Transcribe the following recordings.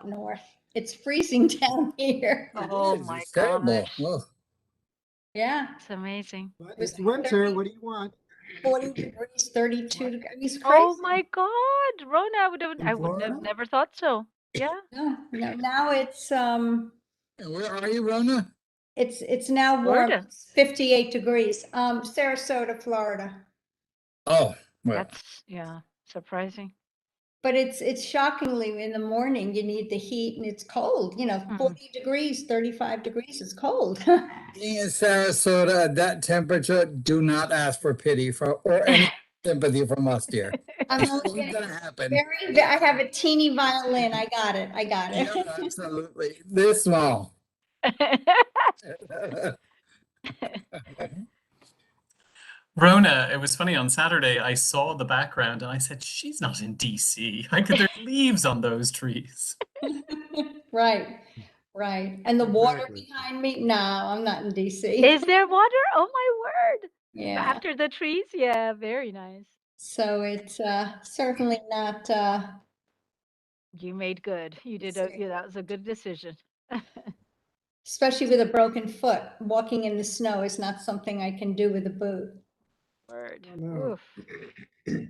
up north. It's freezing down here. Oh It is. my It's terrible. gosh. Ugh. Yeah, It's amazing. But it's winter. 30 What do you want? 40 degrees, 32 degrees. Crazy. Oh my God, Rona, I would In have Florida? never thought so. Yeah. No, now it's And where are you, Rona? it's now warm. Florida. It's 58 degrees. Sarasota, Florida. Oh, well. That's, yeah, surprising. But it's shockingly in the morning you need the heat and it's cold. 40 degrees, 35 degrees is cold. Being in Sarasota at that temperature, do not ask for pity or any sympathy from us, dear. I'm It's only not gonna happen. I have a teeny violin. I got it. Yeah, absolutely. This small. Rona, it was funny on Saturday. I saw the background and I said, "She's not in DC. There's leaves on those trees." Right. And the water Exactly. behind me? No, I'm not in DC. Is there water? Oh my word. Yeah. After the trees? Yeah, very nice. So it's certainly not. You made good. You did. Yeah, that was a good decision. Especially with a broken foot, walking in the snow is not something I can do with a boot. Word. Oh, no. Oof.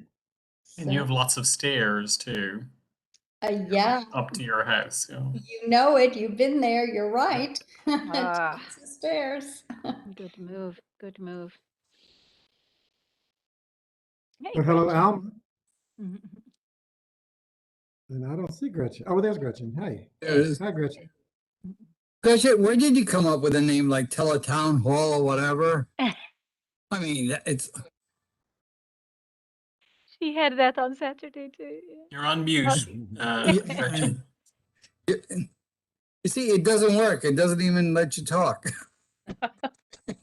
And you have lots of stairs too, Yeah, up to your house. So. you know it. You've been there. You're right. Ah. Tons of stairs. Good move. Good move. Hey, Well, hello, Gretchen. Alma. Mhm. And I don't see Gretchen. Oh, there's Gretchen. Hey. There it is. Hi, Gretchen. Gretchen, where did you come up with a name like Teletown Hall or whatever? I mean, it's She had that on Saturday too. You're on mute. Gretchen. you see, it doesn't work. It doesn't even let you talk.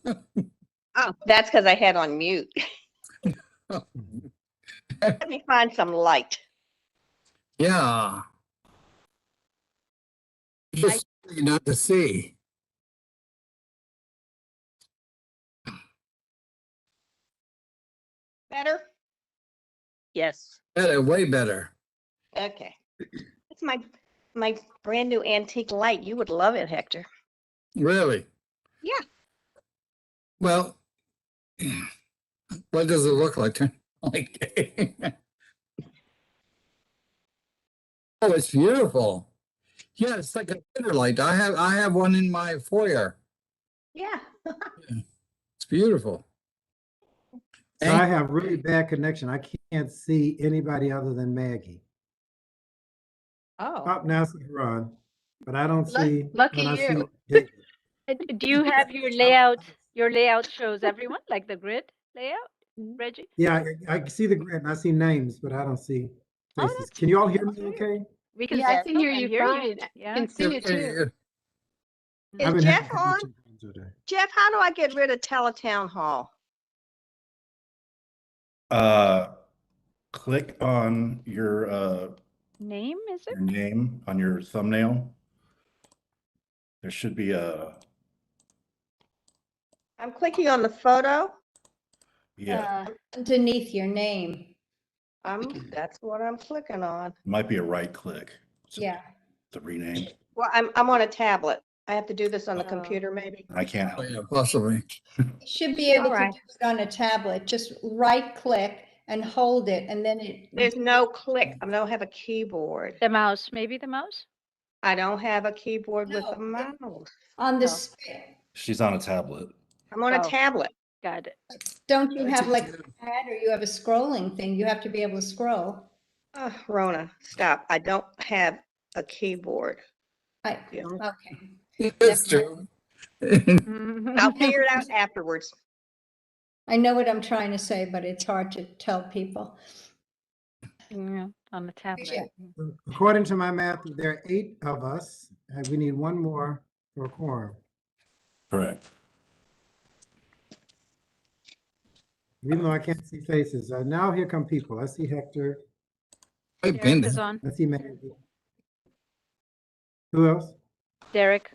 Oh, that's because I had on mute. Let me find some light. Yeah. Just not to see. Better? Yes. Better, way better. Okay. It's my brand new antique light. You would love it, Hector. Really? Yeah. Well, what does it look like? Like, oh, it's beautiful. Yeah, it's like a dinner light. I have one in my foyer. Yeah. It's beautiful. So I have really bad connection. I can't see anybody other than Maggie. Oh. Oh, now I see Ron, but I don't see. Lucky when I see you. David. Do you have your layout? Your layout shows everyone, like the grid layout, Reggie? Yeah, I can see the grid and I see names, but I don't see Oh, faces. that's- Can you all hear me that's weird. okay? We can. Yeah, I can hear you you. fine. I Yeah. can see you too. I've Is been having Jeff on? connection problems today. Jeff, how do I get rid of Teletown Hall? Click on your Name, is it? name on your thumbnail. There should be a I'm clicking on the photo. yeah, Underneath your name. That's what I'm clicking on. might be a right click. Yeah. To rename. Well, I'm on a tablet. I have to do this on the Oh. computer, maybe. I can't Oh, help. yeah, possibly. You should be able All right. to do it on a tablet. Just right click and hold it and then it. There's no click. I don't have a keyboard. The mouse, maybe the mouse? I don't have a keyboard with No, a mouse. On the, Oh. She's on a tablet. I'm on a Oh. tablet. Got it. don't you have like a pad or you have a scrolling thing? You have to be able to scroll. Rona, stop. I don't have a keyboard. Okay. That's true. I'll figure it out afterwards. I know what I'm trying to say, but it's hard to tell people. Yeah, on the tablet. Yeah. According to my math, there are 8 of us, and we need one more for a quorum. Correct. Even though I can't see faces. Now here come people. I see Hector. I've been Derek is there. on. I see Maggie. Who else? Derek.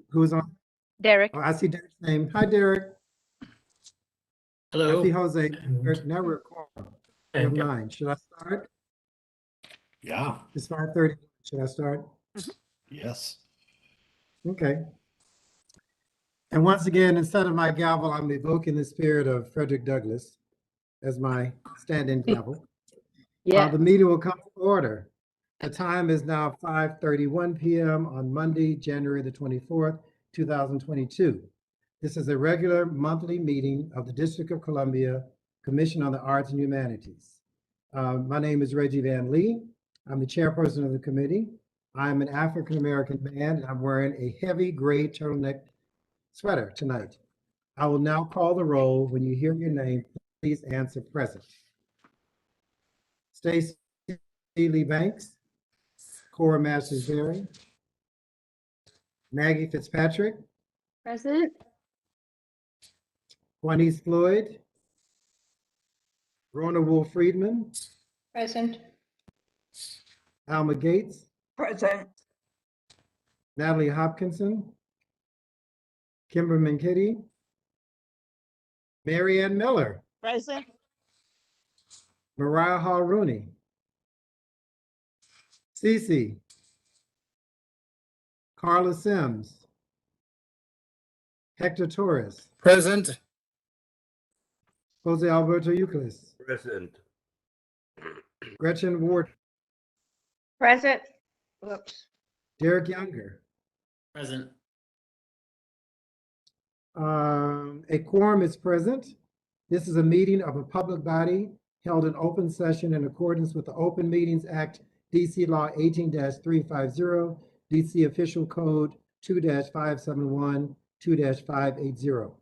Who's on? Derek. Oh, I see Derek's name. Hi, Derek. I Hello. see Jose. Now we're a quorum. We have Okay. 9. Should I start? Yeah. It's 5:30. Should I start? Yes. Okay. And once again, instead of my gavel, I'm evoking the spirit of Frederick Douglass as my stand-in gavel. Yeah. The meeting will come to order. The time is now 5:31 p.m. on Monday, January the 24th, 2022. This is a regular monthly meeting of the District of Columbia Commission on the Arts and Humanities. My name is Reggie Van Lee. I'm the chairperson of the committee. I'm an African-American man, and I'm wearing a heavy gray turtleneck sweater tonight. I will now call the roll. When you hear your name, please answer present. Stacy Lee Banks, Cora Masters-Berry, Maggie Fitzpatrick, Present. Juanice Floyd, Rona Wolf Friedman, Present. Alma Gates, Present. Natalie Hopkinson, Kimberman Kitty, Mary Ann Miller, Present. Mariah Hall Rooney, Cece, Carla Sims, Hector Torres, Present. Jose Alberto Euclid, Present. Gretchen Ward, Present. Whoops. Derek Younger. Present. A quorum is present. This is a meeting of a public body held in open session in accordance with the Open Meetings Act, DC Law 18-350, DC Official Code 2-571, 2-580.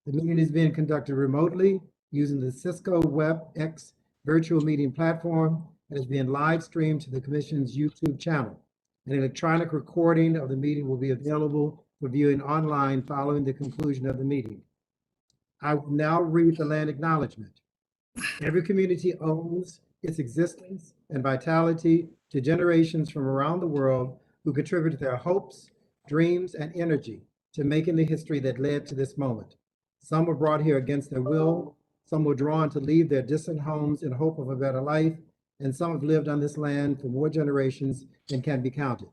The meeting is being conducted remotely using the Cisco WebEx virtual meeting platform and is being live streamed to the Commission's YouTube channel. An electronic recording of the meeting will be available for viewing online following the conclusion of the meeting. I will now read the land acknowledgement. Every community owes its existence and vitality to generations from around the world who contributed their hopes, dreams, and energy to making the history that led to this moment. Some were brought here against their will, some were drawn to leave their distant homes in hope of a better life, and some have lived on this land for more generations than can be counted.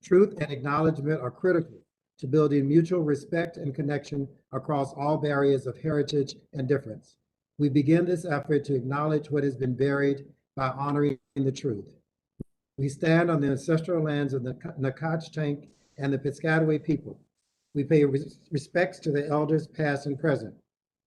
Truth and acknowledgement are critical to building mutual respect and connection across all barriers of heritage and difference. We begin this effort to acknowledge what has been buried by honoring the truth. We stand on the ancestral lands of the CAH and the Piscataway people. We pay respects to the elders past and present.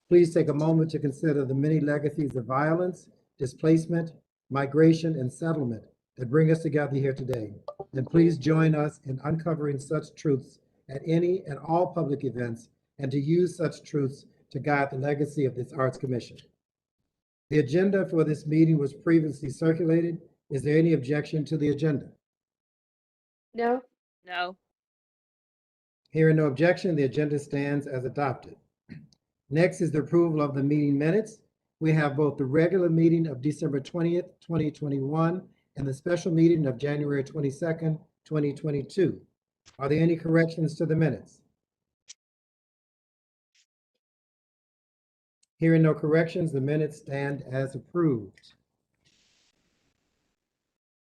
Please take a moment to consider the many legacies of violence, displacement, migration, and settlement that bring us together here today. And please join us in uncovering such truths at any and all public events, and to use such truths to guide the legacy of this Arts Commission. The agenda for this meeting was previously circulated. Is there any objection to the agenda? No. No. Hearing no objection, the agenda stands as adopted. Next is the approval of the meeting minutes. We have both the regular meeting of December 20th, 2021, and the special meeting of January 22nd, 2022. Are there any corrections to the minutes? Hearing no corrections, the minutes stand as approved.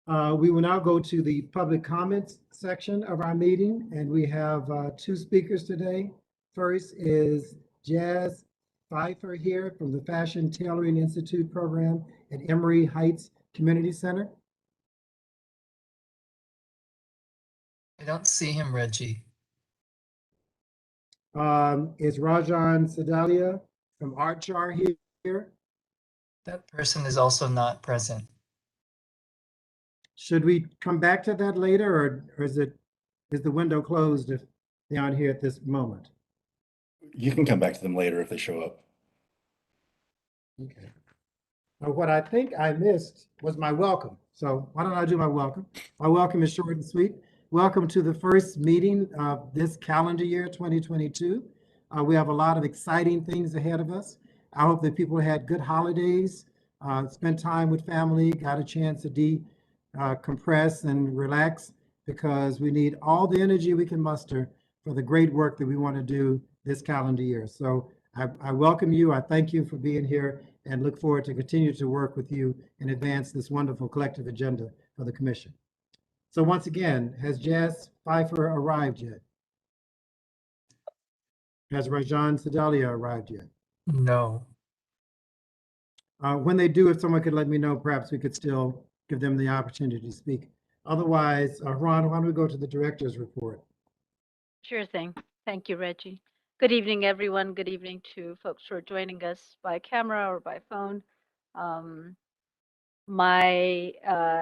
We will now go to the public comments section of our meeting, and we have two speakers today. First is Jazz Pfeiffer here from the Fashion Tailoring Institute program at Emory Heights Community Center. I don't see him, Reggie. Is Rajan Sedalia from Art Jar here? That person is also not present. Should we come back to that later, or is the window closed if they aren't here at this moment? You can come back to them later if they show up. Okay. What I think I missed was my welcome. So why don't I do my welcome? My welcome is short and sweet. Welcome to the first meeting of this calendar year, 2022. We have a lot of exciting things ahead of us. I hope that people had good holidays, spent time with family, got a chance to decompress and relax, because we need all the energy we can muster for the great work that we want to do this calendar year. So I welcome you. I thank you for being here and look forward to continue to work with you and advance this wonderful collective agenda for the commission. So once again, has Jazz Pfeiffer arrived yet? Has Rajan Sedalia arrived yet? No. When they do, if someone could let me know, perhaps we could still give them the opportunity to speak. Otherwise, Ron, why don't we go to the director's report? Sure thing. Thank you, Reggie. Good evening, everyone. Good evening to folks who are joining us by camera or by phone. My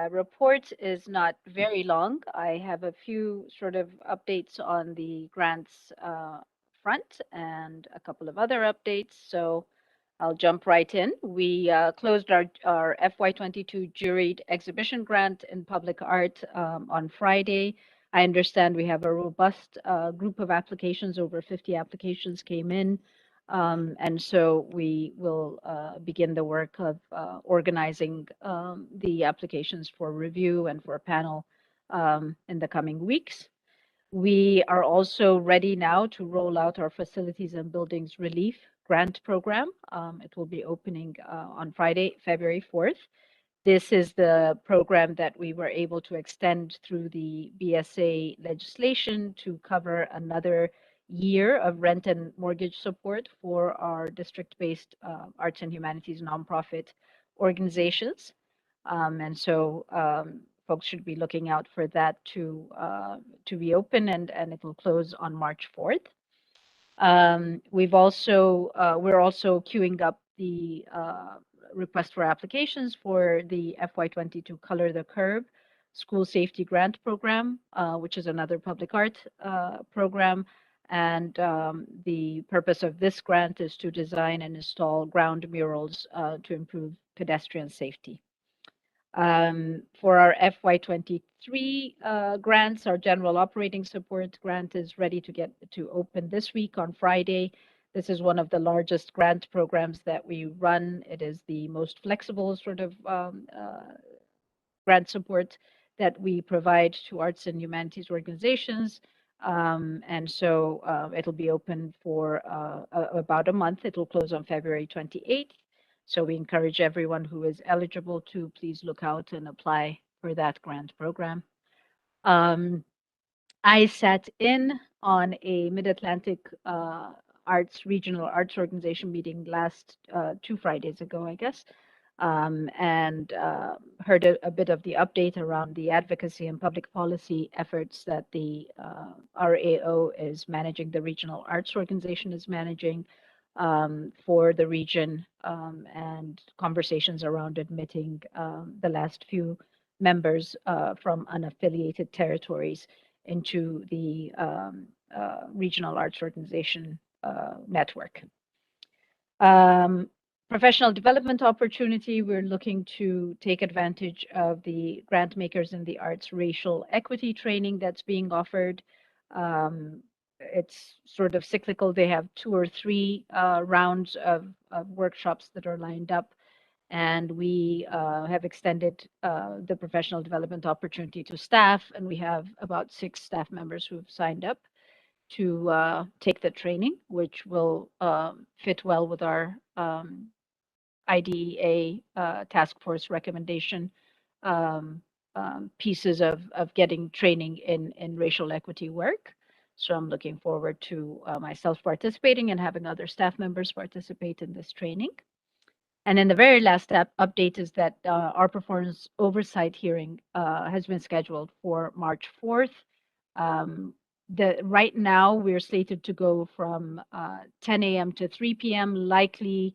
report is not very long. I have a few sort of updates on the grants front and a couple of other updates. So I'll jump right in. We closed our FY22 juried exhibition grant in public art on Friday. I understand we have a robust group of applications. Over 50 applications came in. And so we will begin the work of organizing the applications for review and for a panel in the coming weeks. We are also ready now to roll out our facilities and buildings relief grant program. It will be opening on Friday, February 4th. This is the program that we were able to extend through the BSA legislation to cover another year of rent and mortgage support for our district-based arts and humanities nonprofit organizations. And so folks should be looking out for that to be open, and it will close on March 4th. We're also queuing up the request for applications for the FY22 Color the Curb School Safety Grant Program, which is another public art program. And the purpose of this grant is to design and install ground murals to improve pedestrian safety. For our FY23 grants, our general operating support grant is ready to open this week on Friday. This is one of the largest grant programs that we run. It is the most flexible sort of grant support that we provide to arts and humanities organizations. And so it'll be open for about a month. It'll close on February 28th. So we encourage everyone who is eligible to please look out and apply for that grant program. I sat in on a Mid-Atlantic Regional Arts Organization meeting last 2 Fridays ago, I guess, and heard a bit of the update around the advocacy and public policy efforts that the RAO is managing, the Regional Arts Organization is managing for the region, and conversations around admitting the last few members from unaffiliated territories into the Regional Arts Organization network. Professional development opportunity, we're looking to take advantage of the grant makers in the arts racial equity training that's being offered. It's sort of cyclical. They have 2 or 3 rounds of workshops that are lined up. And we have extended the professional development opportunity to staff, and we have about 6 staff members who have signed up to take the training, which will fit well with our IDEA task force recommendation pieces of getting training in racial equity work. So I'm looking forward to myself participating and having other staff members participate in this training. And then the very last update is that our performance oversight hearing has been scheduled for March 4th. Right now we're slated to go from 10 a.m. to 3 p.m. Likely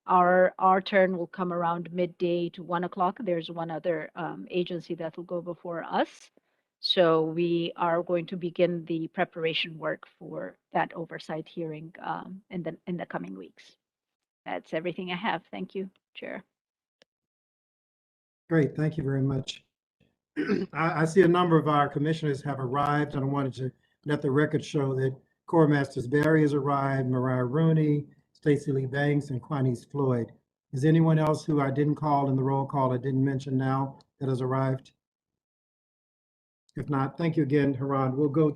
our turn will come around midday to 1 o'clock. There's one other agency that will go before us. So we are going to begin the preparation work for that oversight hearing in the coming weeks. That's everything I have. Thank you, Chair. Great, thank you very much. I see a number of our commissioners have arrived, and I wanted to let the record show that Corps Masters Barry has arrived, Mariah Rooney, Stacey Lee Banks, and Quanice Floyd. Is anyone else who I didn't call in the roll call, I didn't mention now, that has arrived? If not, thank you again, Haran. We'll go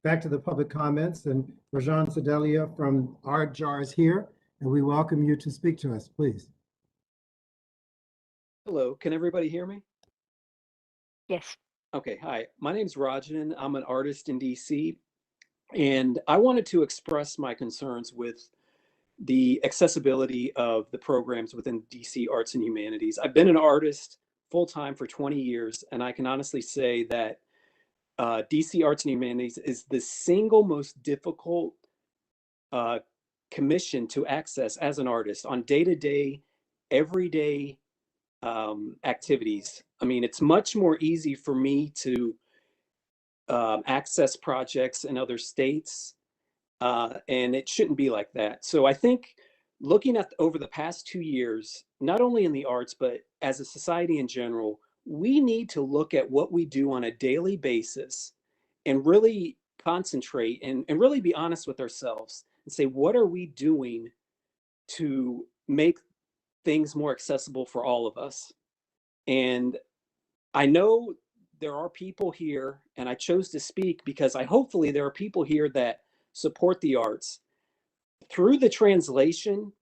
back to the public comments, and Rajan Sedalia from Art Jar is here, and we welcome you to speak to us, please. Hello, can everybody hear me? Yes. Okay, hi. My name's Rajan. I'm an artist in DC, and I wanted to express my concerns with the accessibility of the programs within DC Arts and Humanities. I've been an artist full-time for 20 years, and I can honestly say that DC Arts and Humanities is the single most difficult uh, commission to access as an artist on day-to-day, everyday activities. I mean, it's much more easy for me to access projects in other states, and it shouldn't be like that. So I think looking at over the past 2 years, not only in the arts, but as a society in general, we need to look at what we do on a daily basis and really concentrate and really be honest with ourselves and say, what are we doing to make things more accessible for all of us? And I know there are people here, and I chose to speak because hopefully there are people here that support the arts. Through the translation,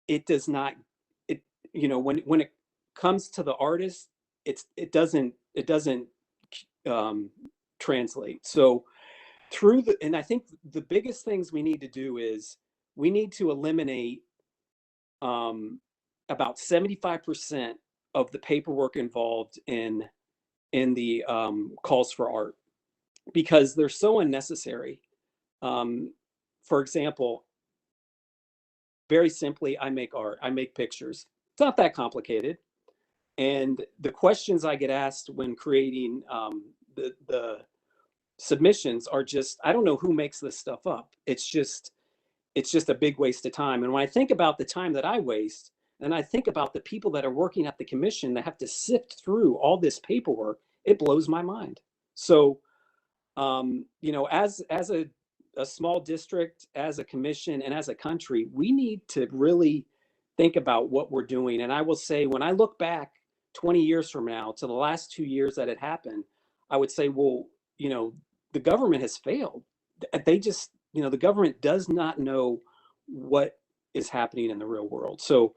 it does not, it, when it comes to the artist, it doesn't translate. So and I think the biggest things we need to do is we need to eliminate about 75% of the paperwork involved in the calls for art because they're so unnecessary. For example, very simply, I make art, I make pictures. It's not that complicated. And the questions I get asked when creating the submissions are just, I don't know who makes this stuff up. It's just a big waste of time. And when I think about the time that I waste, and I think about the people that are working at the commission that have to sift through all this paperwork, it blows my mind. So, as a small district, as a commission, and as a country, we need to really think about what we're doing. And I will say, when I look back 20 years from now to the last 2 years that it happened, I would say, well, the government has failed. They just, the government does not know what is happening in the real world. So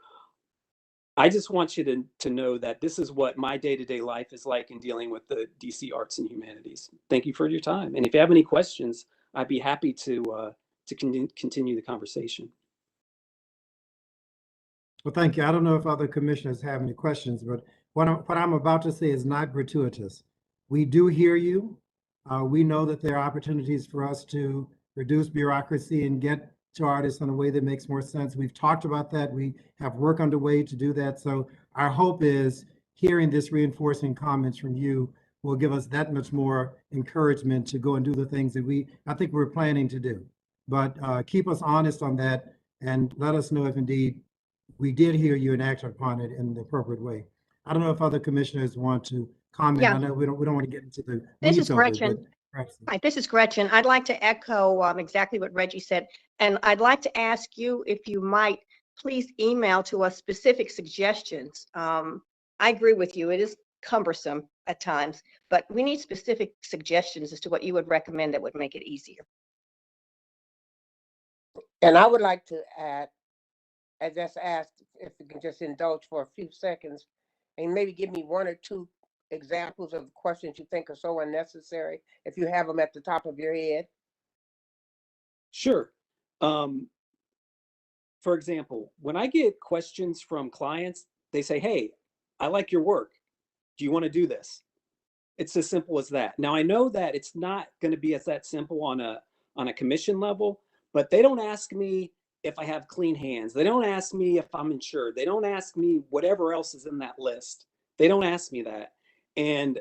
I just want you to know that this is what my day-to-day life is like in dealing with the DC Arts and Humanities. Thank you for your time. And if you have any questions, I'd be happy to continue the conversation. Well, thank you. I don't know if other commissioners have any questions, but what I'm about to say is not gratuitous. We do hear you. We know that there are opportunities for us to reduce bureaucracy and get to artists in a way that makes more sense. We've talked about that. We have work underway to do that. So our hope is hearing this reinforcing comments from you will give us that much more encouragement to go and do the things that I think we're planning to do. But keep us honest on that and let us know if indeed we did hear you and act upon it in the appropriate way. I don't know if other commissioners want to comment. Yeah. I know we don't want to get into the This weeds is of it, Gretchen. but perhaps. Hi, this is Gretchen. I'd like to echo exactly what Reggie said. And I'd like to ask you if you might please email to us specific suggestions. I agree with you. It is cumbersome at times, but we need specific suggestions as to what you would recommend that would make it easier. And I would like to add, I just asked if you can just indulge for a few seconds and maybe give me one or two examples of questions you think are so unnecessary, if you have them at the top of your head. Sure. For example, when I get questions from clients, they say, hey, I like your work. Do you want to do this? It's as simple as that. Now, I know that it's not going to be as that simple on a commission level, but they don't ask me if I have clean hands. They don't ask me if I'm insured. They don't ask me whatever else is in that list. They don't ask me that. And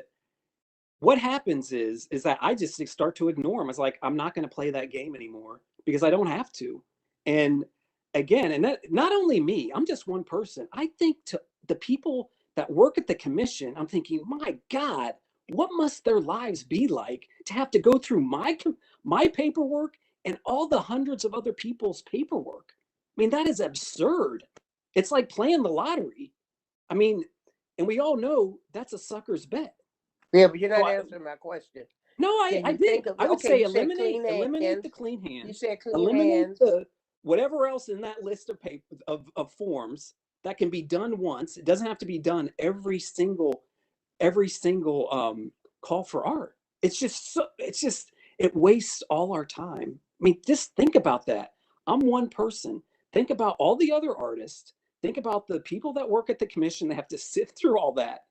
what happens is that I just start to ignore them. It's like, I'm not going to play that game anymore because I don't have to. And again, and that, not only me, I'm just one person. I think to the people that work at the commission, I'm thinking, my God, what must their lives be like to have to go through my paperwork and all the hundreds of other people's paperwork? I mean, that is absurd. It's like playing the lottery. I mean, and we all know that's a sucker's bet. Yeah, but you're not answering my question. No, I did. I would say eliminate the clean hands. You said clean eliminate hands. the whatever else in that list of paper of forms that can be done once. It doesn't have to be done every single call for art. It wastes all our time. I mean, just think about that. I'm one person. Think about all the other artists. Think about the people that work at the commission that have to sift through all that.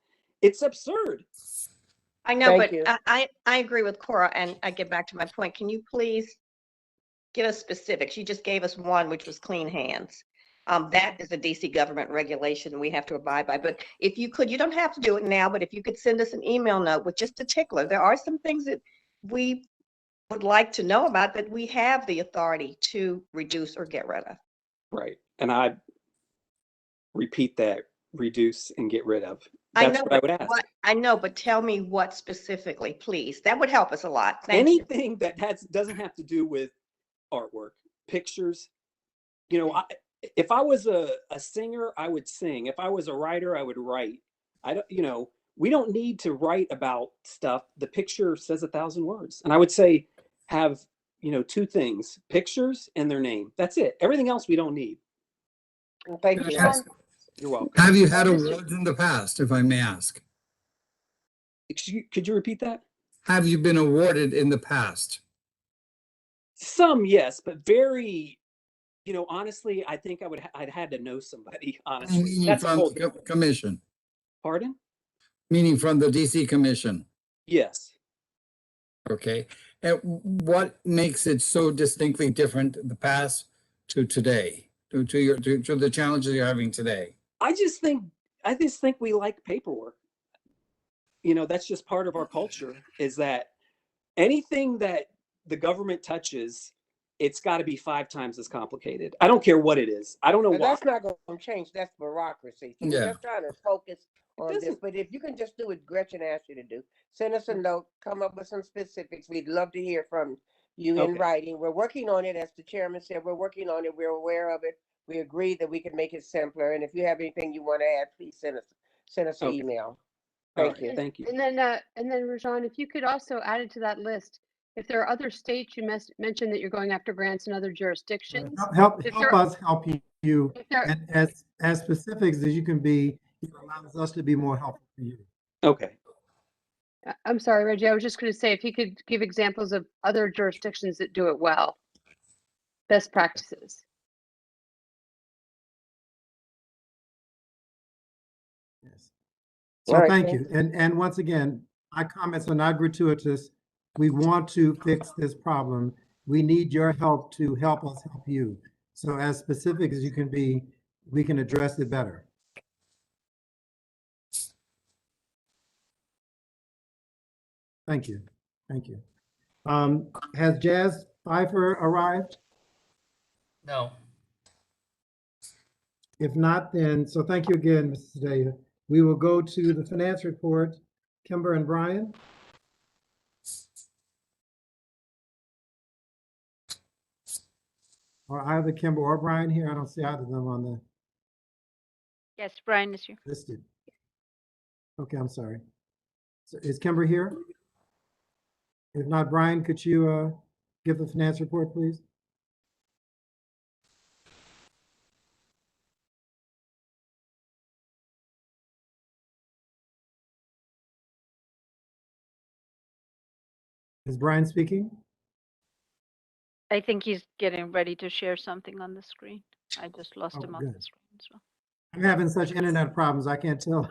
It's absurd. I know, Thank but you. I agree with Cora, and I get back to my point. Can you please give us specifics? You just gave us one, which was clean hands. That is a DC government regulation we have to abide by. But if you could, you don't have to do it now, but if you could send us an email note with just a tickler, there are some things that we would like to know about that we have the authority to reduce or get rid of. Right. And I repeat that, reduce and get rid of. I That's know, what I but would ask. I know, but tell me what specifically, please. That would help us a lot. Thank you. Anything that doesn't have to do with artwork, pictures. You know, if I was a singer, I would sing. If I was a writer, I would write. We don't need to write about stuff. The picture says 1,000 words. And I would say have, two things, pictures and their name. That's it. Everything else we don't need. Thank Can I you. ask, You're welcome. have you had awards in the past, if I may ask? Could you repeat that? Have you been awarded in the past? Some, yes, but very, honestly, I think I'd had to know somebody, honestly. Meaning That's a from whole the different. commission? Pardon? Meaning from the DC Commission? Yes. Okay. And what makes it so distinctly different in the past to today, to the challenges you're having today? I just think we like paperwork. That's just part of our culture, is that anything that the government touches, it's got to be 5 times as complicated. I don't care what it is. I don't know But why. that's not going to change. That's bureaucracy. So we're Yeah. just trying to focus on this. doesn't- But if you can just do what Gretchen asked you to do, send us a note, come up with some specifics. We'd love to hear from you in Okay. writing. We're working on it. As the chairman said, we're working on it. We're aware of it. We agree that we can make it simpler. And if you have anything you want to add, please send us an Okay. email. All Thank right, you. thank you. And then Rajan, if you could also add it to that list, if there are other states, you mentioned that you're going after grants in other jurisdictions. Help If there- us help you, If there- and as specific as you can be, it allows us to be more helpful to you. Okay. I'm sorry, Reggie, I was just going to say, if you could give examples of other jurisdictions that do it well, best practices. Yes. So All right, thank thank you. And once again, my comments are not gratuitous. We want to fix this problem. We need your help to help us help you. So as specific as you can be, we can address it better. Thank you. Thank you. Has Jazz Pfeiffer arrived? No. If not, then, so thank you again, Mrs. Sedalia. We will go to the finance report. Kimber and Brian. Or either Kimber or Brian here. I don't see either of them on the Yes, Brian is here. listed. Okay, I'm sorry. So is Kimber here? If not, Brian, could you give the finance report, please? Is Brian speaking? I think he's getting ready to share something on the screen. I just lost Oh, him on the good. screen as well. I'm having such internet problems. I can't tell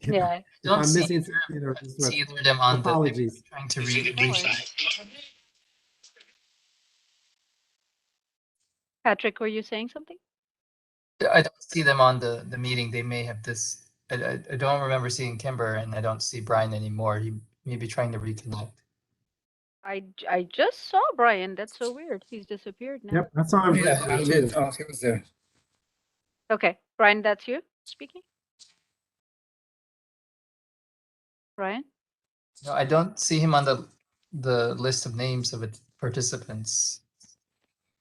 Yeah. if Don't I'm see missing either- something or just See what. either of them on Apologies. the, trying to No read. worries. Patrick, were you saying something? I don't see them on the meeting. They may have this. I don't remember seeing Kimber, and I don't see Brian anymore. He may be trying to reconnect. I just saw Brian. That's so weird. He's disappeared now. Yep, that's on. Yeah, I did. Oh, he was there. Okay, Brian, that's you speaking? Brian? No, I don't see him on the list of names of the participants.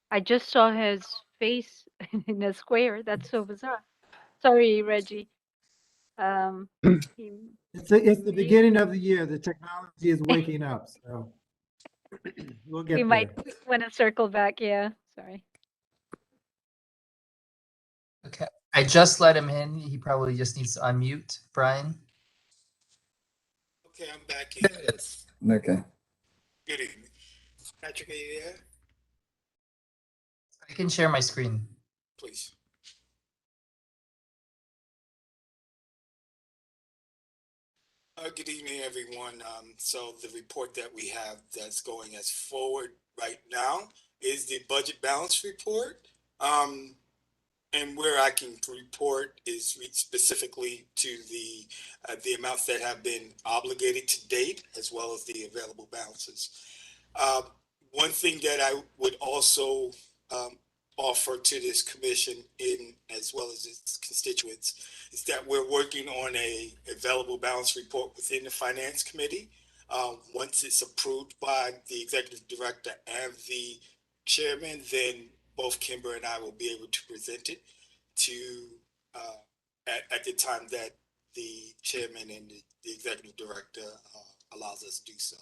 I just saw his face in a square. That's so bizarre. Sorry, Reggie. He It's the beginning of the year. The technology is waking up, so we'll get there. might want to circle back. Yeah, sorry. Okay, I just let him in. He probably just needs to unmute, Brian. Okay, I'm back in. Yes. Okay. Good evening. Patrick, are you there? I can share my screen. Please. Good evening, everyone. So the report that we have that's going as forward right now is the budget balance report. And where I can report is specifically to the amounts that have been obligated to date, as well as the available balances. One thing that I would also offer to this commission, in as well as its constituents, is that we're working on a available balance report within the finance committee. Once it's approved by the executive director and the chairman, then both Kimber and I will be able to present it to at the time that the chairman and the executive director allows us to do so.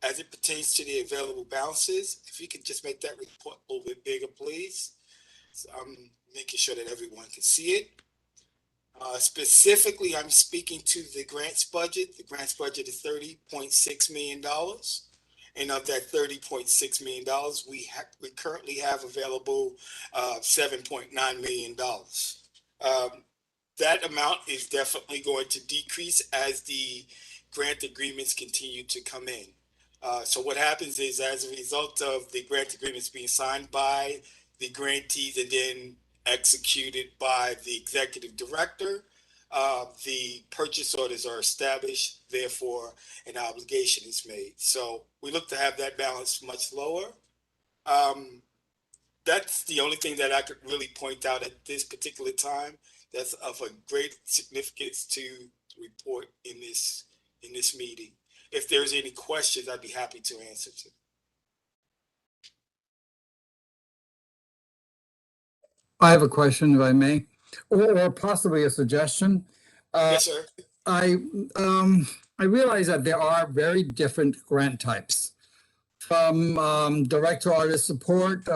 As it pertains to the available balances, if you could just make that report a little bit bigger, please. So I'm making sure that everyone can see it. Specifically, I'm speaking to the grants budget. The grants budget is $30.6 million. And of that $30.6 million, we currently have available $7.9 million. That amount is definitely going to decrease as the grant agreements continue to come in. So what happens is, as a result of the grant agreements being signed by the grantees and then executed by the executive director, the purchase orders are established, therefore an obligation is made. So we look to have that balance much lower. That's the only thing that I could really point out at this particular time that's of a great significance to report in this meeting. If there's any questions, I'd be happy to answer to. I have a question, if I may, or possibly a suggestion. Yes, sir. I realize that there are very different grant types, from direct to artist support,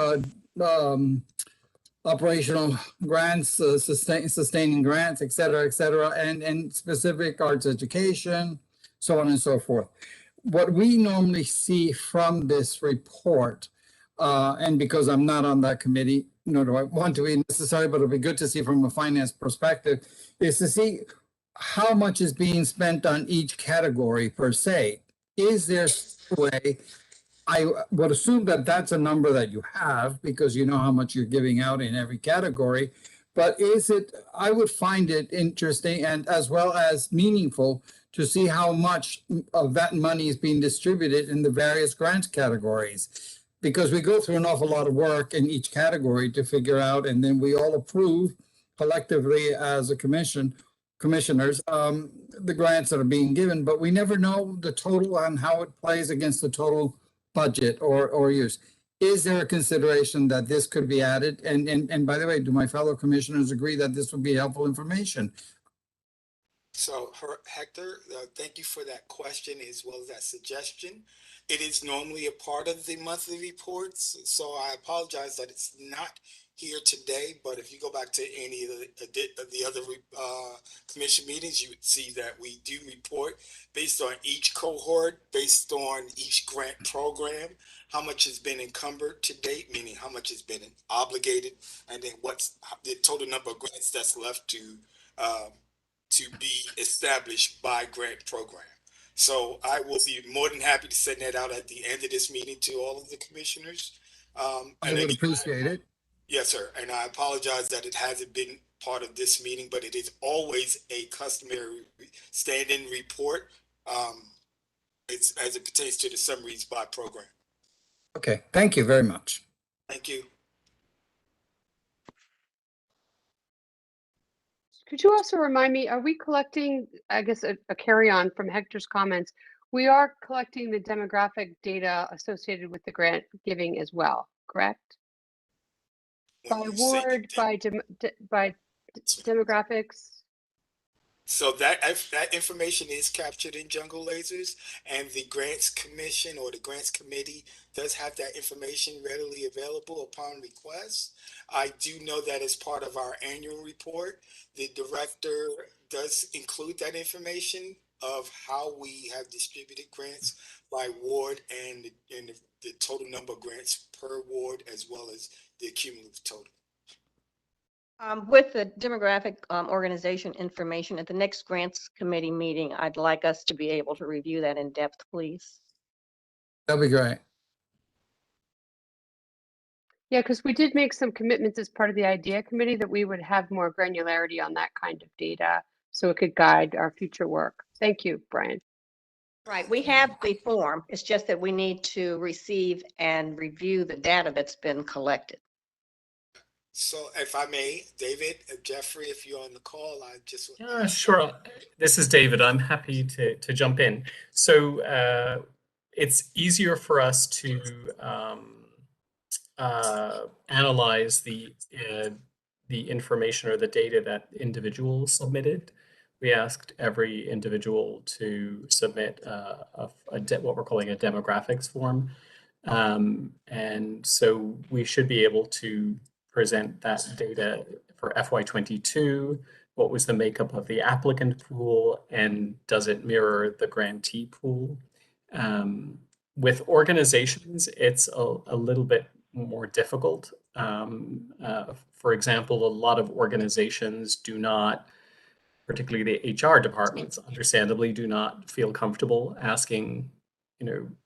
operational grants, sustaining grants, et cetera, and specific arts education, so on and so forth. What we normally see from this report, and because I'm not on that committee, nor do I want to be necessary, but it'll be good to see from a finance perspective, is to see how much is being spent on each category per se. Is there a way? I would assume that that's a number that you have because you know how much you're giving out in every category. But is it, I would find it interesting and as well as meaningful to see how much of that money is being distributed in the various grant categories. Because we go through an awful lot of work in each category to figure out, and then we all approve collectively as a commissioners, the grants that are being given, but we never know the total on how it plays against the total budget or use. Is there a consideration that this could be added? And by the way, do my fellow commissioners agree that this would be helpful information? So, Hector, thank you for that question as well as that suggestion. It is normally a part of the monthly reports, so I apologize that it's not here today, but if you go back to any of the other commission meetings, you would see that we do report based on each cohort, based on each grant program, how much has been encumbered to date, meaning how much has been obligated, and then what's the total number of grants that's left to be established by grant program. So I will be more than happy to send that out at the end of this meeting to all of the commissioners. I would appreciate it. Yes, sir. And I apologize that it hasn't been part of this meeting, but it is always a customary stand-in report. It's as it pertains to the summaries by program. Okay, thank you very much. Thank you. Could you also remind me, are we collecting, I guess, a carry-on from Hector's comments? We are collecting the demographic data associated with the grant giving as well, correct? By ward, by demographics? So that information is captured in Jungle Lasers, and the Grants Commission or the Grants Committee does have that information readily available upon request. I do know that as part of our annual report, the director does include that information of how we have distributed grants by ward and the total number of grants per ward, as well as the cumulative total. With the demographic organization information at the next grants committee meeting, I'd like us to be able to review that in depth, please. That'd be great. Yeah, because we did make some commitments as part of the idea committee that we would have more granularity on that kind of data so it could guide our future work. Thank you, Brian. Right, we have the form. It's just that we need to receive and review the data that's been collected. So if I may, David, Jeffrey, if you're on the call, I just... Yeah, sure. This is David. I'm happy to jump in. So it's easier for us to analyze the information or the data that individuals submitted. We asked every individual to submit what we're calling a demographics form. And so we should be able to present that data for FY22. What was the makeup of the applicant pool, and does it mirror the grantee pool? With organizations, it's a little bit more difficult. For example, a lot of organizations do not, particularly the HR departments, understandably do not feel comfortable asking,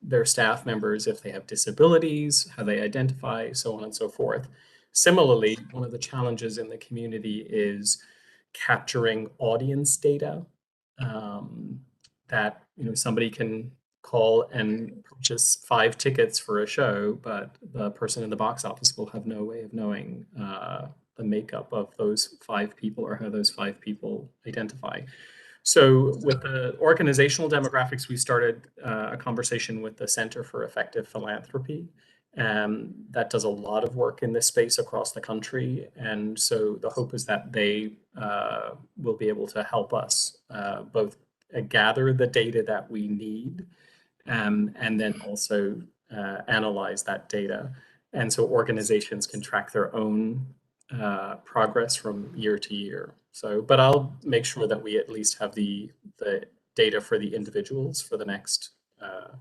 their staff members if they have disabilities, how they identify, so on and so forth. Similarly, one of the challenges in the community is capturing audience data, that somebody can call and purchase 5 tickets for a show, but the person in the box office will have no way of knowing the makeup of those 5 people or how those 5 people identify. So with the organizational demographics, we started a conversation with the Center for Effective Philanthropy. That does a lot of work in this space across the country. And so the hope is that they will be able to help us both gather the data that we need and then also analyze that data. And so organizations can track their own progress from year to year. So, but I'll make sure that we at least have the data for the individuals for the next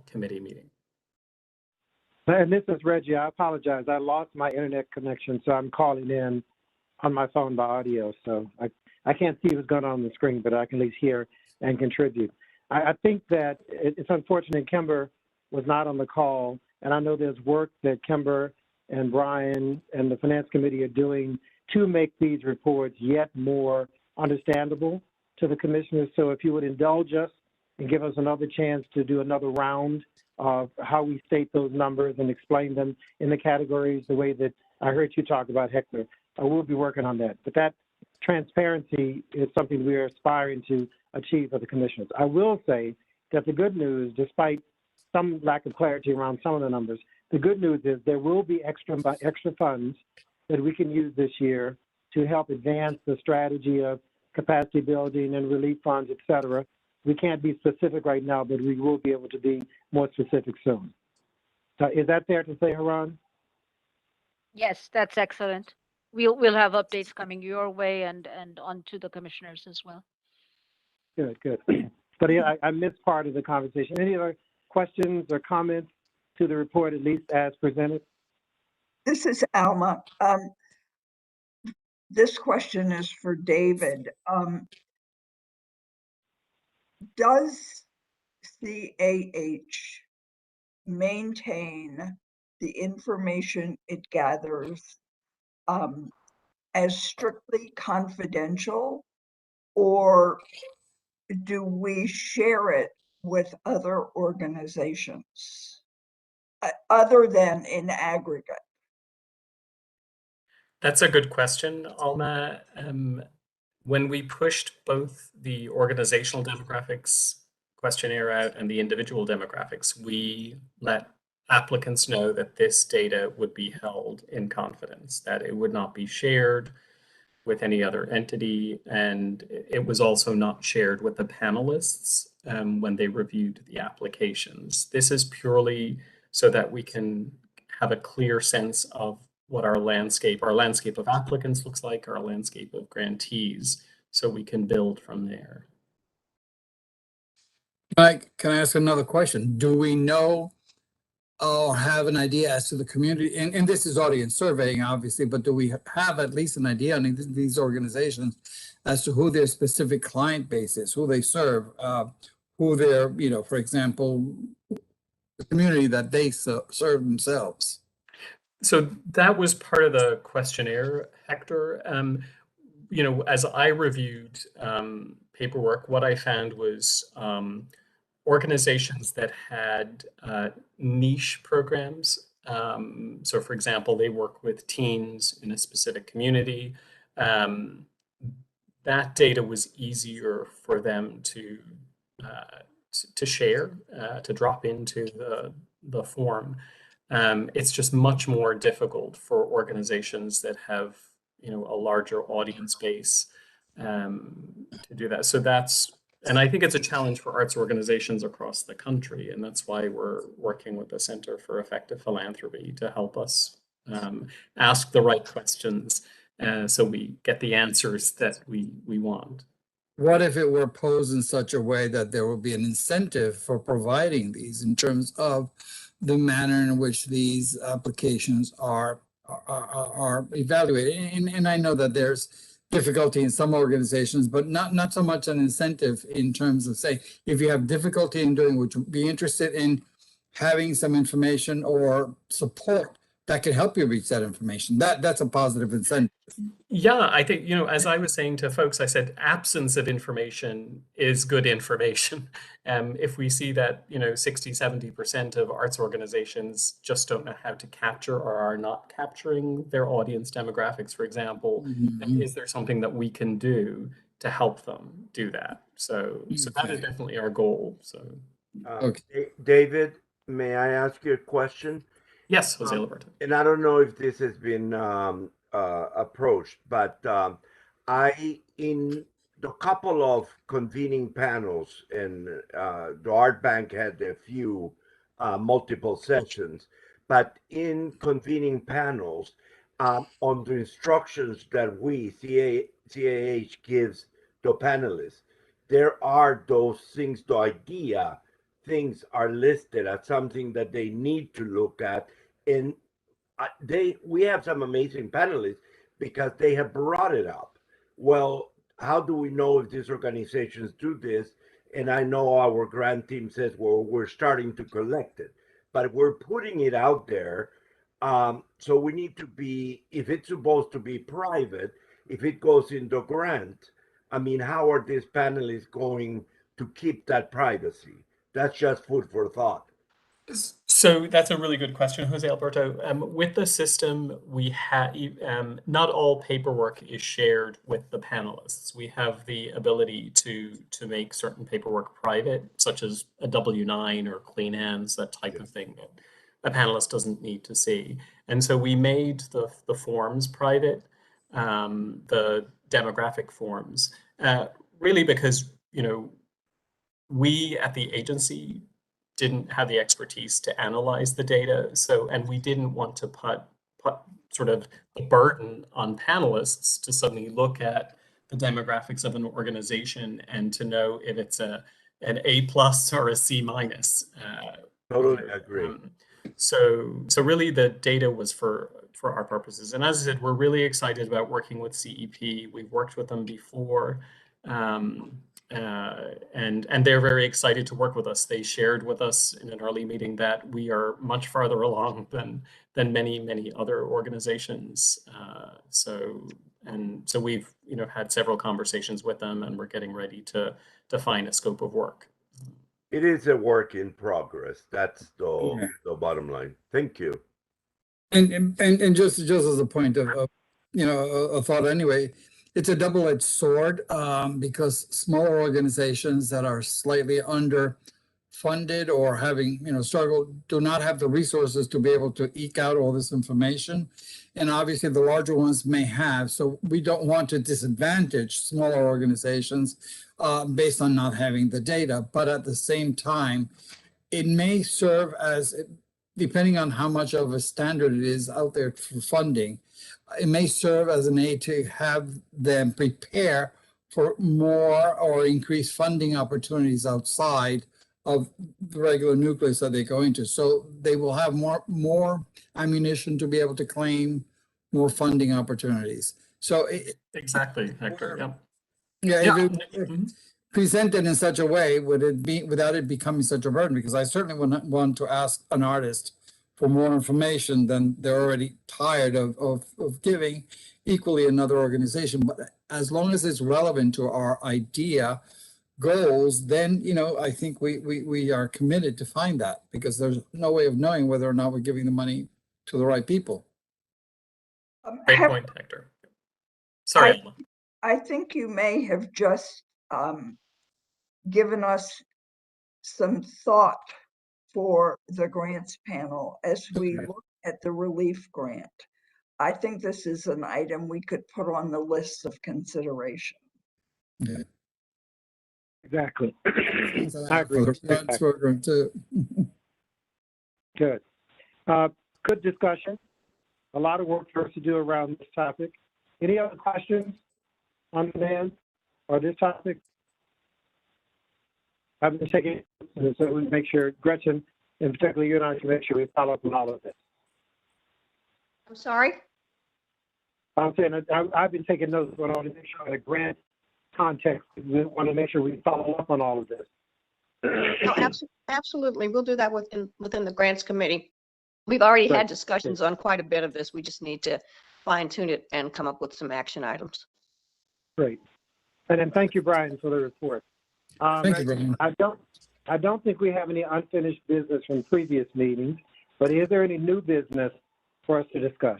committee meeting. And this is Reggie. I apologize. I lost my internet connection, so I'm calling in on my phone by audio. So I can't see what's going on the screen, but I can at least hear and contribute. I think that it's unfortunate Kimber was not on the call, and I know there's work that Kimber and Brian and the Finance Committee are doing to make these reports yet more understandable to the commissioners. So if you would indulge us and give us another chance to do another round of how we state those numbers and explain them in the categories the way that I heard you talk about, Hector, we'll be working on that. But that transparency is something we are aspiring to achieve for the commissioners. I will say that the good news, despite some lack of clarity around some of the numbers, the good news is there will be extra funds that we can use this year to help advance the strategy of capacity building and relief funds, et cetera. We can't be specific right now, but we will be able to be more specific soon. So is that fair to say, Haran? Yes, that's excellent. We'll have updates coming your way and on to the commissioners as well. Good, good. But yeah, I missed part of the conversation. Any other questions or comments to the report, at least as presented? This is Alma. This question is for David. Does CAH maintain the information it gathers as strictly confidential, or do we share it with other organizations other than in aggregate? That's a good question, Alma. When we pushed both the organizational demographics questionnaire out and the individual demographics, we let applicants know that this data would be held in confidence, that it would not be shared with any other entity, and it was also not shared with the panelists when they reviewed the applications. This is purely so that we can have a clear sense of what our landscape of applicants looks like, our landscape of grantees, so we can build from there. Can I ask another question? Do we know or have an idea as to the community, and this is audience surveying, obviously, but do we have at least an idea on these organizations as to who their specific client base is, who they serve, who their, for example, the community that they serve themselves? So that was part of the questionnaire, Hector. As I reviewed paperwork, what I found was organizations that had niche programs. So, for example, they work with teens in a specific community. That data was easier for them to share, to drop into the form. It's just much more difficult for organizations that have, a larger audience base to do that. So and I think it's a challenge for arts organizations across the country, and that's why we're working with the Center for Effective Philanthropy to help us ask the right questions so we get the answers that we want. What if it were posed in such a way that there will be an incentive for providing these in terms of the manner in which these applications are evaluated? And I know that there's difficulty in some organizations, but not so much an incentive in terms of, say, if you have difficulty in doing, would you be interested in having some information or support that can help you reach that information? That's a positive incentive. Yeah, I think, as I was saying to folks, I said absence of information is good information. If we see that, 60, 70% of arts organizations just don't know how to capture or are not capturing their audience demographics, for example, is there something that we can do to help them do that? So that is definitely our goal. So, David, may I ask you a question? Yes, Jose Alberto. And I don't know if this has been approached, but in the couple of convening panels, and the Art Bank had a few multiple sessions, but in convening panels, on the instructions that CAH gives the panelists, there are those things, the idea things are listed as something that they need to look at, and we have some amazing panelists because they have brought it up. Well, how do we know if these organizations do this? And I know our grant team says, well, we're starting to collect it, but we're putting it out there. So we need to be, if it's supposed to be private, if it goes into grant, I mean, how are these panelists going to keep that privacy? That's just food for thought. So that's a really good question, Jose Alberto. With the system, we have not all paperwork is shared with the panelists. We have the ability to make certain paperwork private, such as a W-9 or clean hands, that type of thing that a panelist doesn't need to see. And so we made the forms private, the demographic forms, really because we at the agency didn't have the expertise to analyze the data. And we didn't want to put sort of the burden on panelists to suddenly look at the demographics of an organization and to know if it's an A+ or a C-. Totally agree. So really the data was for our purposes. And as I said, we're really excited about working with CEP. We've worked with them before. And they're very excited to work with us. They shared with us in an early meeting that we are much farther along than many other organizations. So we've had several conversations with them, and we're getting ready to define a scope of work. It is a work in progress. That's the bottom line. Thank you. And just as a point of a thought anyway, it's a double-edged sword because smaller organizations that are slightly underfunded or having struggled do not have the resources to be able to eke out all this information, and obviously the larger ones may have. So we don't want to disadvantage smaller organizations based on not having the data, but at the same time, it may serve as, depending on how much of a standard it is out there for funding, it may serve as an aid to have them prepare for more or increased funding opportunities outside of the regular nucleus that they go into. So they will have more ammunition to be able to claim more funding opportunities. So Exactly, Hector. Yep. yeah, Yeah. if it were presented in such a way, would it be without it becoming such a burden? Because I certainly wouldn't want to ask an artist for more information than they're already tired of giving. Equally, another organization, but as long as it's relevant to our idea goals, then I think we are committed to find that, because there's no way of knowing whether or not we're giving the money to the right people. Great point, Hector. Sorry, Alma. I think you may have just given us some thought for the grants panel as we look at the relief grant. I think this is an item we could put on the list of consideration. Yeah. Exactly. I agree. Program too. Good. Good discussion. A lot of work for us to do around this topic. Any other questions on demand or this topic? I've been taking, so we make sure, Gretchen, and particularly you and I, can make sure we follow up on all of this. I'm sorry? I'm saying I've been taking notes on all to make sure in a grant context, we want to make sure we follow up on all of this. No, absolutely. We'll do that within the grants committee. We've already had discussions on quite a bit of this. We just need to fine tune it and come up with some action items. Great. And then thank you, Brian, for the report. Thank you, Brian. I don't think we have any unfinished business from previous meetings, but is there any new business for us to discuss?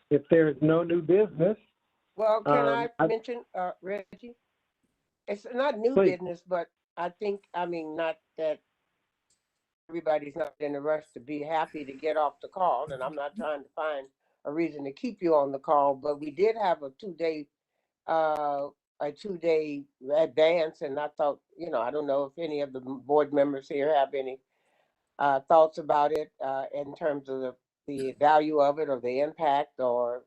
If there is no new business. Well, can I mention, Reggie? It's not new business, but I mean, not that everybody's not in a rush to be happy to get off the call, and I'm not trying to find a reason to keep you on the call, but we did have a two-day advance, and I thought, I don't know if any of the board members here have any thoughts about it in terms of the value of it or the impact, or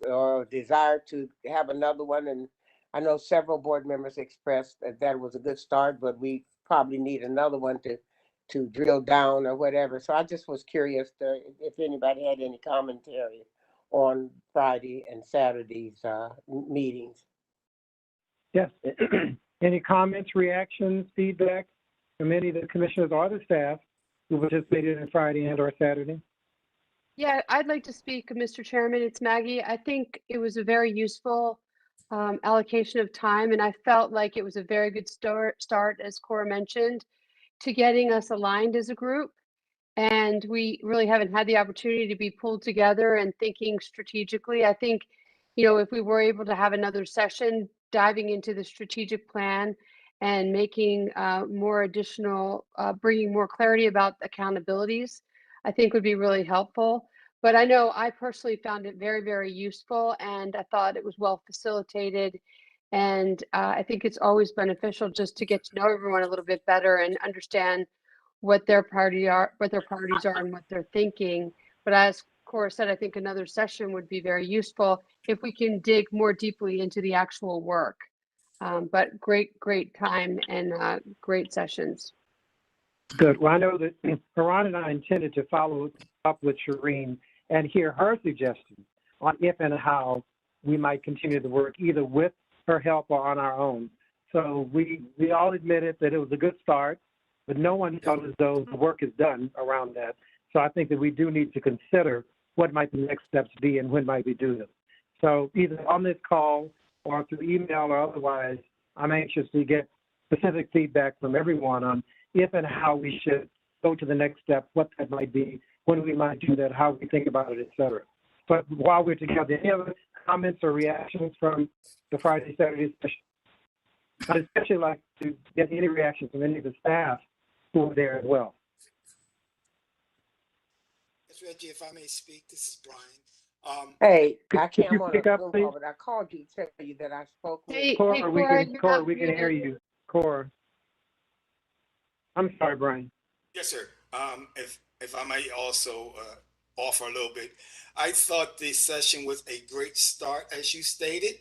or desire to have another one. And I know several board members expressed that was a good start, but we probably need another one to drill down or whatever. So I just was curious if anybody had any commentary on Friday and Saturday's meetings. Yes. Any comments, reactions, feedback from any of the commissioners or the staff who participated in Friday and or Saturday? Yeah, I'd like to speak, Mr. Chairman. It's Maggie. I think it was a very useful allocation of time, and I felt like it was a very good start, as Cora mentioned, to getting us aligned as a group. And we really haven't had the opportunity to be pulled together and thinking strategically. I think, if we were able to have another session diving into the strategic plan and making more additional, bringing more clarity about accountabilities, I think would be really helpful. But I know I personally found it very, very useful, and I thought it was well facilitated. And I think it's always beneficial just to get to know everyone a little bit better and understand what their priorities are, and what they're thinking. But as Cora said, I think another session would be very useful if we can dig more deeply into the actual work. But great time and great sessions. Good. Well, I know that Haran and I intended to follow up with Shireen and hear her suggestions on if and how we might continue the work, either with her help or on our own. So we all admitted that it was a good start, but no one felt as though the work is done around that. So I think that we do need to consider what might the next steps be and when might we do them. So either on this call or through email or otherwise, I'm anxious to get specific feedback from everyone on if and how we should go to the next step, what that might be, when we might do that, how we think about it, et cetera. But while we're together, any other comments or reactions from the Friday, Saturday session? I'd especially like to get any reactions from any of the staff who were there as well. Yes, Reggie, if I may speak, this is Brian. Hey, I can't, I'm on a Zoom call, but I called you to tell you that I spoke with Cora, we can hear you. Cora. I'm sorry, Brian. Yes, sir. If I may also offer a little bit, I thought the session was a great start, as you stated.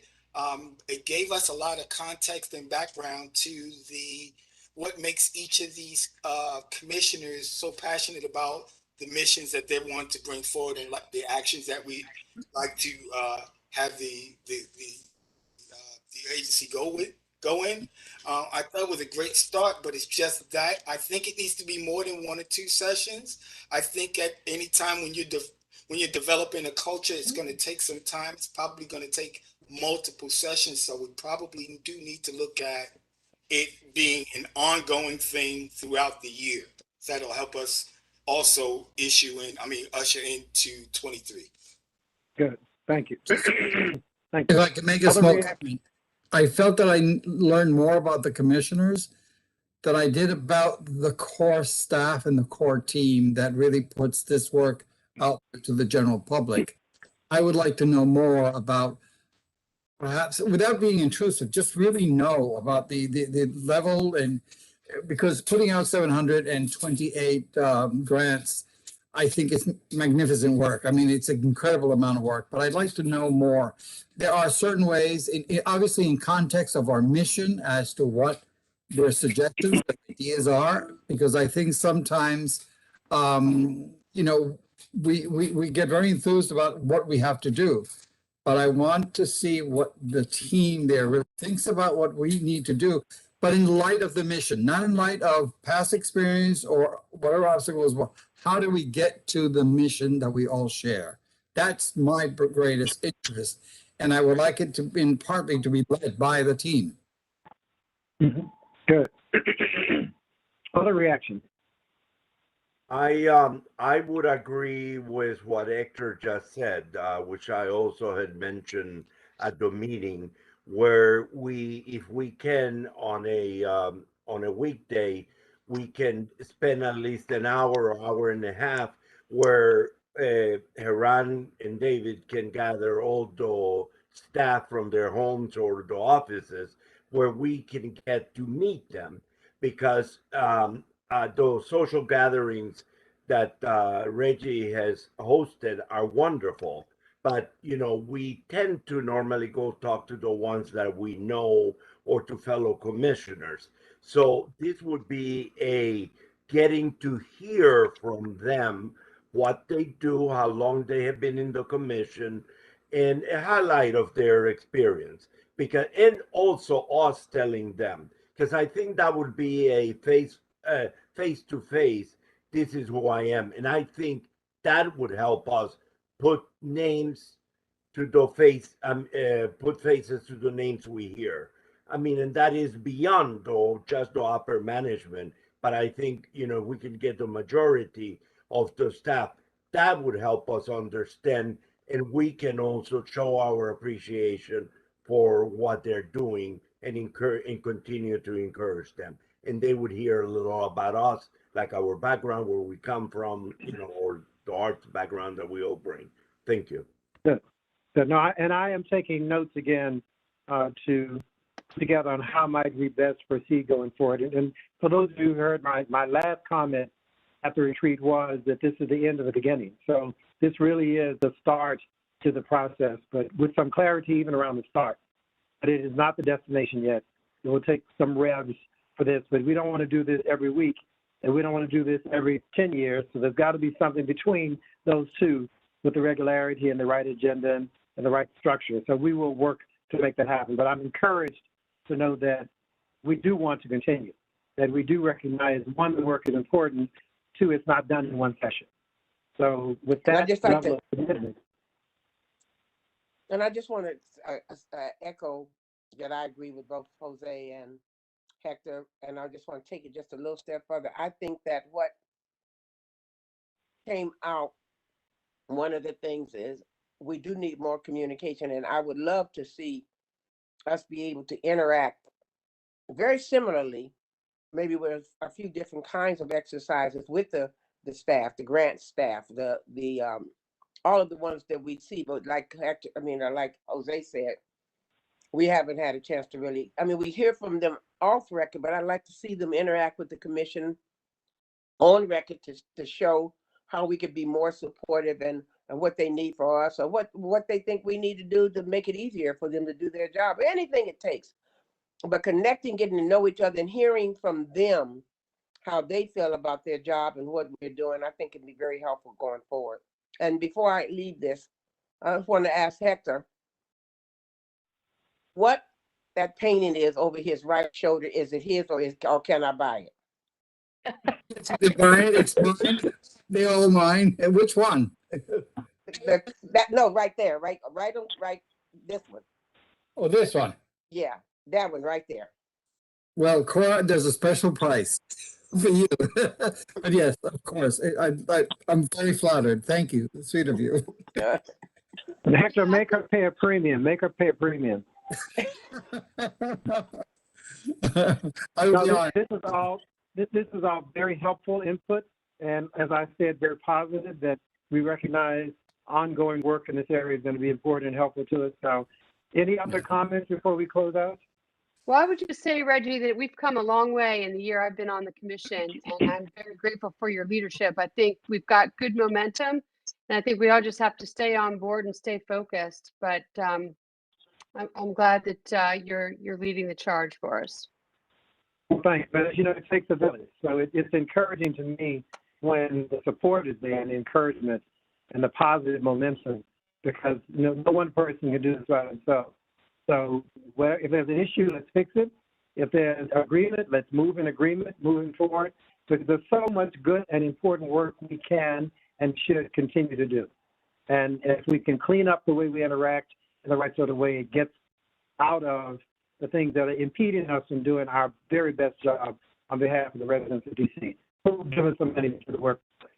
It gave us a lot of context and background to what makes each of these commissioners so passionate about the missions that they want to bring forward and like the actions that we like to have the agency go in. I thought it was a great start, but it's just that I think it needs to be more than 1 or 2 sessions. I think at any time when you're developing a culture, it's going to take some time. It's probably going to take multiple sessions. So we probably do need to look at it being an ongoing thing throughout the year. So that'll help us also usher into 23. Good. Thank you. Thank If you. I can make a Other small reaction? comment, I felt that I learned more about the commissioners than I did about the core staff and the core team that really puts this work out to the general public. I would like to know more about, perhaps without being intrusive, just really know about the level, and because putting out 728 grants, I think it's magnificent work. I mean, it's an incredible amount of work, but I'd like to know more. There are certain ways, obviously in context of our mission, as to what their suggestions, ideas are, because I think sometimes, we get very enthused about what we have to do. But I want to see what the team there really thinks about what we need to do, but in light of the mission, not in light of past experience or whatever obstacles. Well, how do we get to the mission that we all share? That's my greatest interest, and I would like it to, in partly, to be led by the team. Good. Other reactions? I would agree with what Hector just said, which I also had mentioned at the meeting, where if we can on a weekday, we can spend at least an hour or hour and a half where Haran and David can gather all the staff from their homes or the offices, where we can get to meet them, because those social gatherings that Reggie has hosted are wonderful. But, we tend to normally go talk to the ones that we know or to fellow commissioners. So this would be a getting to hear from them what they do, how long they have been in the commission, and a highlight of their experience. And also us telling them, because I think that would be a face-to-face, this is who I am. And I think that would help us put names to the put faces to the names we hear. I mean, and that is beyond though just the upper management. But I think, we can get the majority of the staff. That would help us understand, and we can also show our appreciation for what they're doing and continue to encourage them. And they would hear a little about us, like our background, where we come from, or the arts background that we all bring. Thank you. Good. Good. No, I am taking notes again together on how might we best proceed going forward. And for those of you who heard my last comment at the retreat was that this is the end of the beginning. So this really is the start to the process, but with some clarity even around the start. But it is not the destination yet. It will take some revs for this, but we don't want to do this every week, and we don't want to do this every 10 years. So there's got to be something between those two with the regularity and the right agenda and the right structure. So we will work to make that happen. But I'm encouraged to know that we do want to continue, that we do recognize, one, the work is important, two, it's not done in one session. So with that, And I just like to, commitment. and I just want to echo that I agree with both Jose and Hector, and I just want to take it just a little step further. I think that what came out, one of the things is we do need more communication, and I would love to see us be able to interact very similarly, maybe with a few different kinds of exercises with the staff, the grant staff, the all of the ones that we see. But like Hector, like Jose said, we haven't had a chance to really, we hear from them off record, but I'd like to see them interact with the commission on record to show how we could be more supportive and and what they need for us, or what they think we need to do to make it easier for them to do their job, anything it takes. But connecting, getting to know each other and hearing from them how they feel about their job and what we're doing, I think can be very helpful going forward. And before I leave this, I just want to ask Hector what that painting is over his right shoulder. Is it his, or can I buy it? It's mine. They all mine. And which one? No, right there, right, this one. Oh, this one. Yeah, that one right there. Well, Cora, there's a special price for you. But yes, of course. I'm very flattered. Thank you. Sweet of you. Hector, make her pay a premium. Make her pay a premium. This is all very helpful input, and as I said, very positive that we recognize ongoing work in this area is going to be important and helpful to us. So, any other comments before we close out? Well, I would just say, Reggie, that we've come a long way in the year I've been on the commission, and I'm very grateful for your leadership. I think we've got good momentum, and I think we all just have to stay on board and stay focused. But I'm glad that you're leading the charge for us. Well, thanks. But it takes a village. So it's encouraging to me when the support is there and the encouragement and the positive momentum, because no one person can do this by themselves. So if there's an issue, let's fix it. If there's agreement, let's move in agreement, moving forward. Because there's so much good and important work we can and should continue to do. And if we can clean up the way we interact in the right sort of way, it gets out of the things that are impeding us from doing our very best job on behalf of the residents of DC. Who give us some money to the workplace.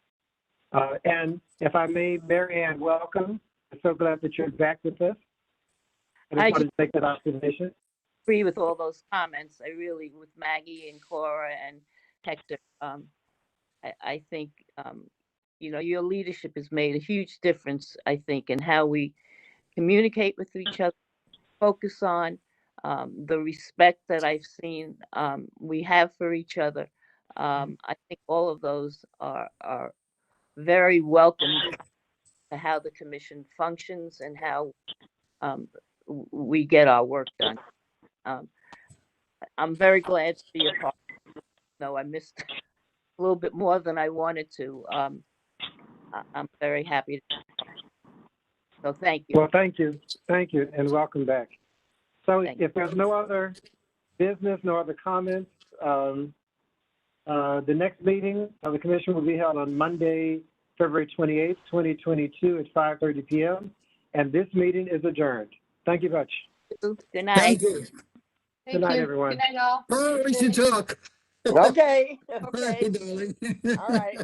And if I may, Mary Ann, welcome. I'm so glad that you're back with us. I just wanted to make that observation. Agree with all those comments. I really, with Maggie and Cora and Hector, I think, your leadership has made a huge difference, I think, in how we communicate with each other, focus on the respect that I've seen we have for each other. I think all of those are very welcome to how the commission functions and how we get our work done. I'm very glad to be a part. No, I missed a little bit more than I wanted to. I'm very happy. So thank you. Well, thank you, and welcome back. So if there's no other business, no other comments, the next meeting of the commission will be held on Monday, February 28th, 2022 at 5:30 p.m. And this meeting is adjourned. Thank you much. Good night. Thank you. Good night, everyone. Good night, all. Oh, we should talk. Okay. Bye, darling. All right.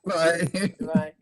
Bye. Bye.